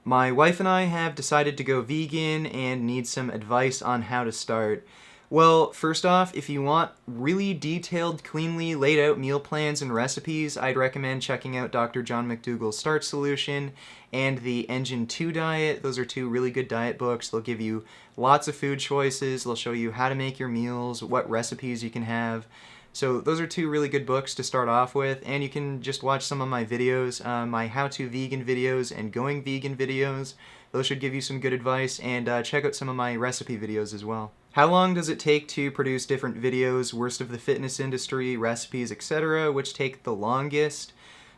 My wife and I have decided to go vegan and need some advice on how to start. Well, first off, if you want really detailed, cleanly laid out meal plans and recipes, I'd recommend checking out Dr. John McDougall's Start Solution and the Engine 2 Diet. Those are two really good diet books. They'll give you lots of food choices. They'll show you how to make your meals, what recipes you can have. So those are two really good books to start off with, and you can just watch some of my videos, my how-to vegan videos and going vegan videos. Those should give you some good advice, and check out some of my recipe videos as well. How long does it take to produce different videos? Worst of the fitness industry, recipes, etc., which take the longest?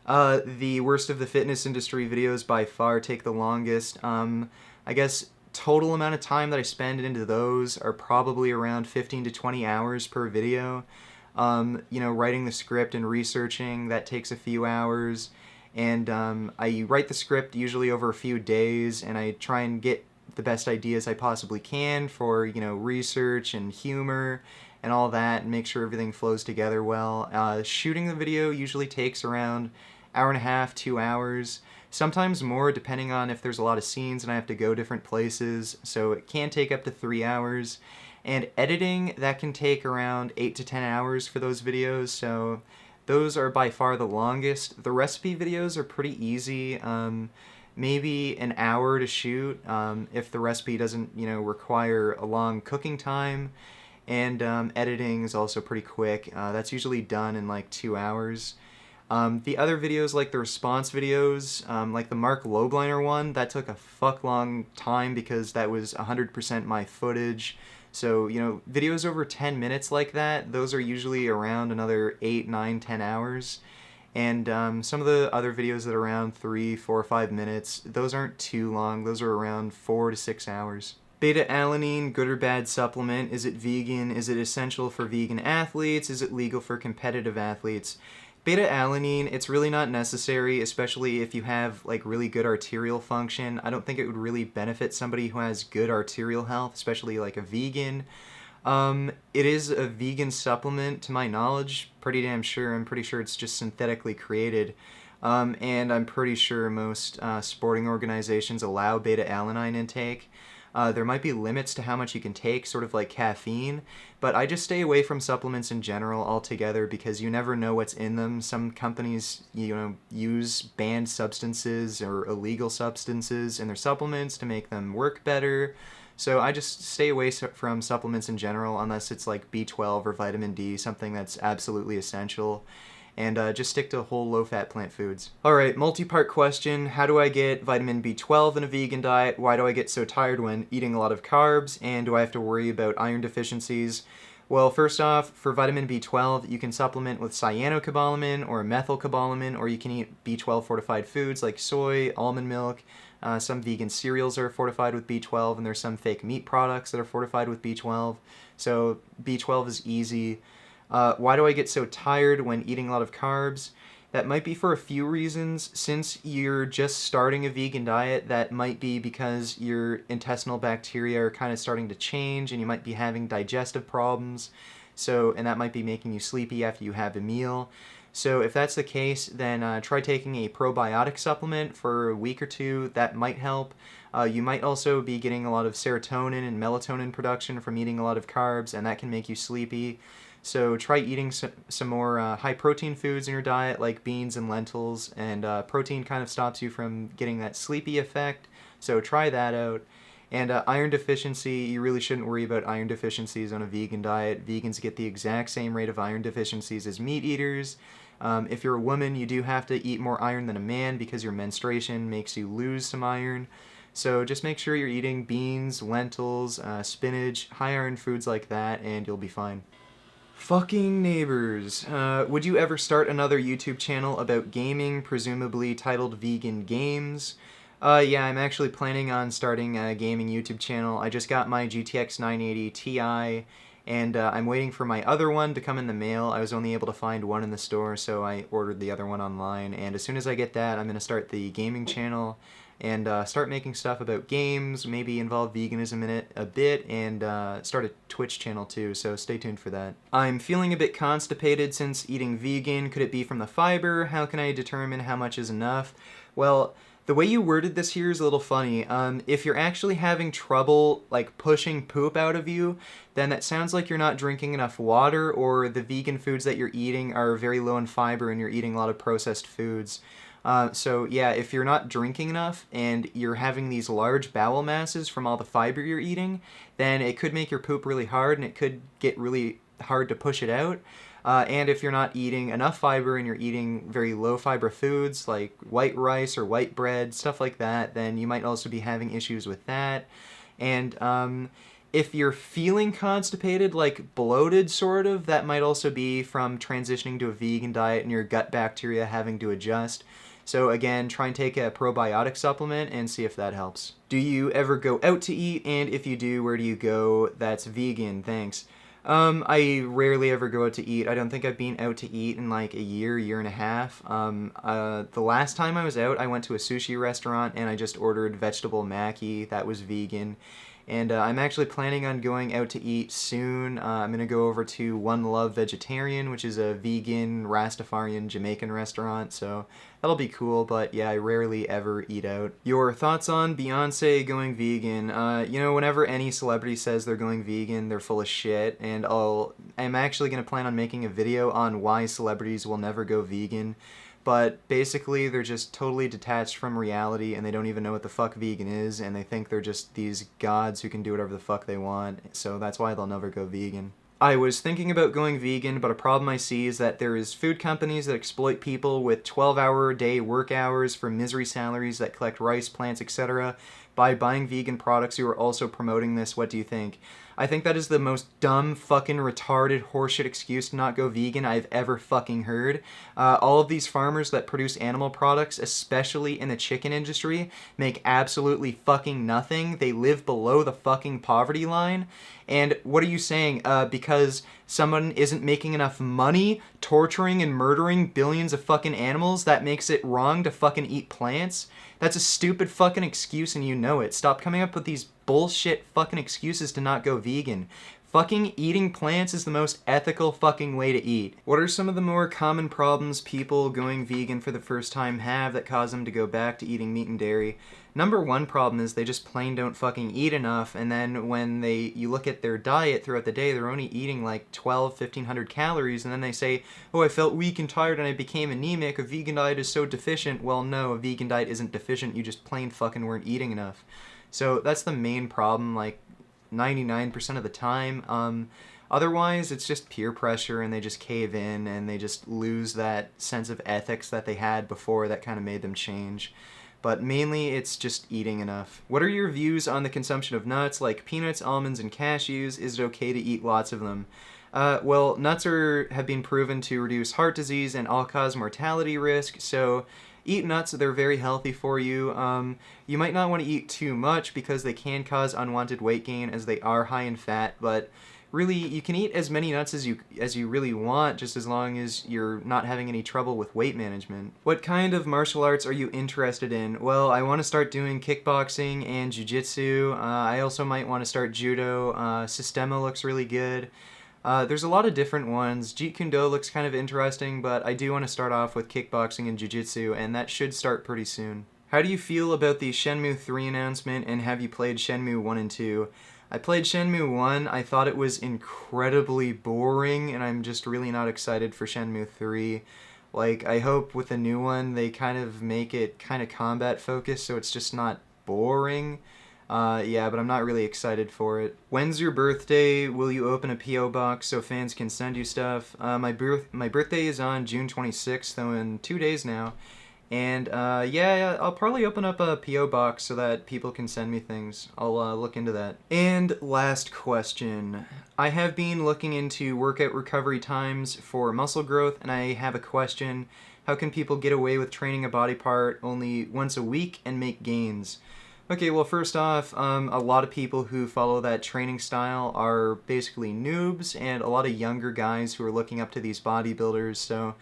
The worst of the fitness industry videos by far take the longest. I guess total amount of time that I spend into those are probably around 15 to 20 hours per video. Writing the script and researching, that takes a few hours. And I write the script usually over a few days, and I try and get the best ideas I possibly can for, research and humor and all that, and make sure everything flows together well. Shooting the video usually takes around hour and a half, 2 hours. Sometimes more, depending on if there's a lot of scenes and I have to go different places, so it can take up to 3 hours. And editing, that can take around 8 to 10 hours for those videos, so those are by far the longest. The recipe videos are pretty easy, maybe an hour to shoot if the recipe doesn't, require a long cooking time. And editing is also pretty quick. That's usually done in like 2 hours. The other videos, like the response videos, like the Mark Lobliner one, that took a fuck long time because that was 100% my footage. So, videos over 10 minutes like that, those are usually around another 8, 9, 10 hours. And some of the other videos that are around 3, 4, 5 minutes, those aren't too long. Those are around 4 to 6 hours. Beta-alanine, good or bad supplement? Is it vegan? Is it essential for vegan athletes? Is it legal for competitive athletes? Beta-alanine, it's really not necessary, especially if you have like really good arterial function. I don't think it would really benefit somebody who has good arterial health, especially like a vegan. It is a vegan supplement to my knowledge, pretty damn sure. I'm pretty sure it's just synthetically created. And I'm pretty sure most sporting organizations allow beta-alanine intake. There might be limits to how much you can take, sort of like caffeine, but I just stay away from supplements in general altogether because you never know what's in them. Some companies, use banned substances or illegal substances in their supplements to make them work better. So I just stay away from supplements in general unless it's like B12 or vitamin D, something that's absolutely essential. And just stick to whole low-fat plant foods. Alright, multi-part question. How do I get vitamin B12 in a vegan diet? Why do I get so tired when eating a lot of carbs? And do I have to worry about iron deficiencies? Well, first off, for vitamin B12, you can supplement with cyanocobalamin or methylcobalamin, or you can eat B12 fortified foods like soy, almond milk. Some vegan cereals are fortified with B12, and there's some fake meat products that are fortified with B12. So B12 is easy. Why do I get so tired when eating a lot of carbs? That might be for a few reasons. Since you're just starting a vegan diet, that might be because your intestinal bacteria are kind of starting to change and you might be having digestive problems. And that might be making you sleepy after you have a meal. So if that's the case, then try taking a probiotic supplement for a week or two. That might help. You might also be getting a lot of serotonin and melatonin production from eating a lot of carbs, and that can make you sleepy. So try eating some more high-protein foods in your diet, like beans and lentils, and protein kind of stops you from getting that sleepy effect, so try that out. And iron deficiency, you really shouldn't worry about iron deficiencies on a vegan diet. Vegans get the exact same rate of iron deficiencies as meat eaters. If you're a woman, you do have to eat more iron than a man because your menstruation makes you lose some iron. So just make sure you're eating beans, lentils, spinach, high-iron foods like that, and you'll be fine. Fucking neighbors. Would you ever start another YouTube channel about gaming, presumably titled Vegan Games? Yeah, I'm actually planning on starting a gaming YouTube channel. I just got my GTX 980 Ti, and I'm waiting for my other one to come in the mail. I was only able to find one in the store, so I ordered the other one online, and as soon as I get that, I'm going to start the gaming channel and start making stuff about games, maybe involve veganism in it a bit, and start a Twitch channel too, so stay tuned for that. I'm feeling a bit constipated since eating vegan. Could it be from the fiber? How can I determine how much is enough? Well, The way you worded this here is a little funny. If you're actually having trouble, like, pushing poop out of you, then that sounds like you're not drinking enough water, or the vegan foods that you're eating are very low in fiber and you're eating a lot of processed foods. So yeah, if you're not drinking enough and you're having these large bowel masses from all the fiber you're eating, then it could make your poop really hard and it could get really hard to push it out. And if you're not eating enough fiber and you're eating very low fiber foods like white rice or white bread, stuff like that, then you might also be having issues with that. And if you're feeling constipated, like bloated sort of, that might also be from transitioning to a vegan diet and your gut bacteria having to adjust. So again, try and take a probiotic supplement and see if that helps. Do you ever go out to eat? And if you do, where do you go that's vegan? Thanks. I rarely ever go out to eat. I don't think I've been out to eat in like a year and a half. The last time I was out, I went to a sushi restaurant and I just ordered vegetable maki. That was vegan. And I'm actually planning on going out to eat soon. I'm going to go over to One Love Vegetarian, which is a vegan, Rastafarian, Jamaican restaurant. So that'll be cool, but yeah, I rarely ever eat out. Your thoughts on Beyonce going vegan? Whenever any celebrity says they're going vegan, they're full of shit. And I'm actually going to plan on making a video on why celebrities will never go vegan. But basically, they're just totally detached from reality, and they don't even know what the fuck vegan is, and they think they're just these gods who can do whatever the fuck they want, so that's why they'll never go vegan. I was thinking about going vegan, but a problem I see is that there is food companies that exploit people with 12-hour-a-day work hours for misery salaries that collect rice, plants, etc. by buying vegan products who are also promoting this. What do you think? I think that is the most dumb, fucking retarded horseshit excuse to not go vegan I've ever fucking heard. All of these farmers that produce animal products, especially in the chicken industry, make absolutely fucking nothing. They live below the fucking poverty line. And what are you saying? Because someone isn't making enough money torturing and murdering billions of fucking animals, that makes it wrong to fucking eat plants? That's a stupid fucking excuse and you know it. Stop coming up with these bullshit fucking excuses to not go vegan. Fucking eating plants is the most ethical fucking way to eat. What are some of the more common problems people going vegan for the first time have that cause them to go back to eating meat and dairy? Number one problem is they just plain don't fucking eat enough, and then when you look at their diet throughout the day, they're only eating like 1,500 calories, and then they say, oh, I felt weak and tired and I became anemic, a vegan diet is so deficient. Well, no, a vegan diet isn't deficient, you just plain fucking weren't eating enough. So that's the main problem, like 99% of the time. Otherwise, it's just peer pressure and they just cave in and they just lose that sense of ethics that they had before that kind of made them change. But mainly, it's just eating enough. What are your views on the consumption of nuts, like peanuts, almonds, and cashews? Is it okay to eat lots of them? Well, nuts have been proven to reduce heart disease and all-cause mortality risk, so eat nuts. They're very healthy for you. You might not want to eat too much because they can cause unwanted weight gain as they are high in fat, but really, you can eat as many nuts as you really want, just as long as you're not having any trouble with weight management. What kind of martial arts are you interested in? Well, I want to start doing kickboxing and jiu-jitsu. I also might want to start judo. Sistema looks really good. There's a lot of different ones. Jeet Kune Do looks kind of interesting, but I do want to start off with kickboxing and jiu-jitsu, and that should start pretty soon. How do you feel about the Shenmue 3 announcement, and have you played Shenmue 1 and 2? I played Shenmue 1, I thought it was incredibly boring, and I'm just really not excited for Shenmue 3. Like, I hope with the new one they kind of make it kind of combat focused so it's just not boring. Yeah, but I'm not really excited for it. When's your birthday? Will you open a P.O. box so fans can send you stuff? My birthday is on June 26th, so in 2 days now. And yeah, I'll probably open up a P.O. box so that people can send me things. I'll look into that. And last question. I have been looking into workout recovery times for muscle growth, and I have a question. How can people get away with training a body part only once a week and make gains? Okay, well, first off, a lot of people who follow that training style are basically noobs, and a lot of younger guys who are looking up to these bodybuilders, so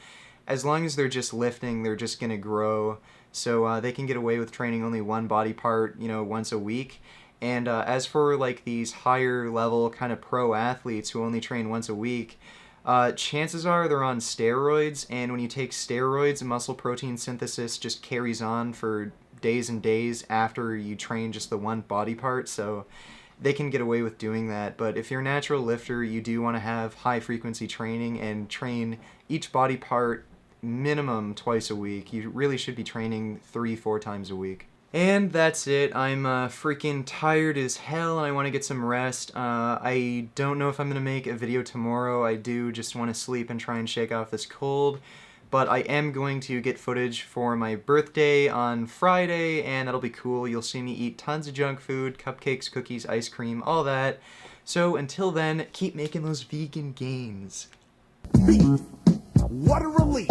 as long as they're just lifting, they're just going to grow. So they can get away with training only one body part, once a week. And as for like these higher level kind of pro athletes who only train once a week, chances are they're on steroids. And when you take steroids, muscle protein synthesis just carries on for days and days after you train just the one body part, so they can get away with doing that. But if you're a natural lifter, you do want to have high frequency training and train each body part minimum twice a week. You really should be training 3-4 times a week. And that's it. I'm freaking tired as hell and I want to get some rest. I don't know if I'm going to make a video tomorrow. I do just want to sleep and try and shake off this cold. But I am going to get footage for my birthday on Friday, and that'll be cool. You'll see me eat tons of junk food, cupcakes, cookies, ice cream, all that. So until then, keep making those vegan gains. Beef. What a relief.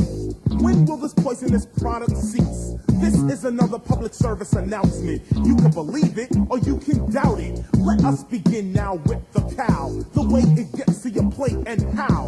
When will this poisonous product cease? This is another public service announcement. You can believe it or you can doubt it. Let us begin now with the cow. The way it gets to your plate and how.